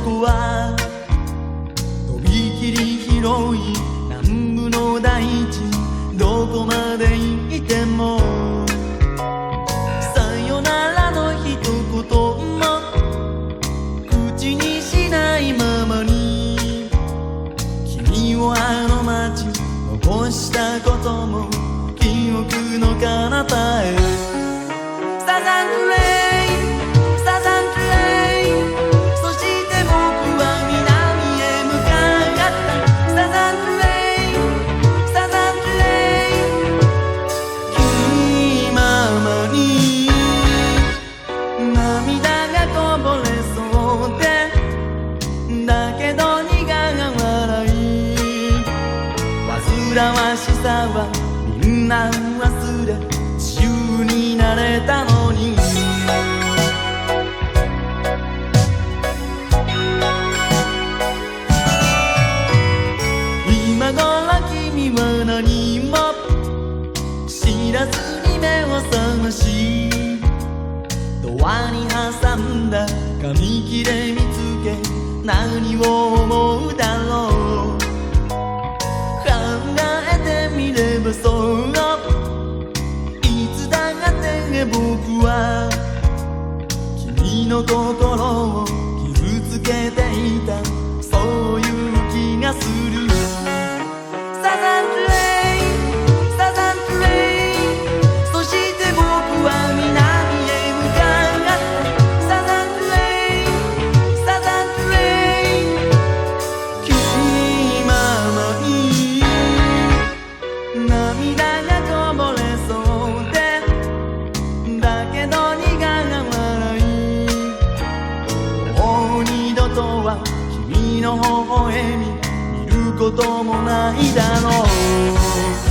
こはとびきり広い南部の大地、どこまで行ってもさよならの一言も口にしないままに、君をあの街残したことも記憶の彼方へ。サザントレイン、サザントレイン、そして僕は南へ向かった。サザントレイン、サザントレイン、気ままに涙がこぼれそうで、だけど苦笑い、煩わしさはみんな忘れ自由になれたのに。今頃君は何も知らずに目を覚まし、ドアに挟んだ紙切れ見つけ何を思うだろう。考えてみればそう、いつだって僕は君の心を傷つけていた、そういう気がする。サザントレイン、サザントレイン、そして僕は南へ向かった。サザントレイン、サザントレイン、気ままに涙がこぼれそうで、だけど苦笑い、もう二度とは君の微笑み見ることもないだろう。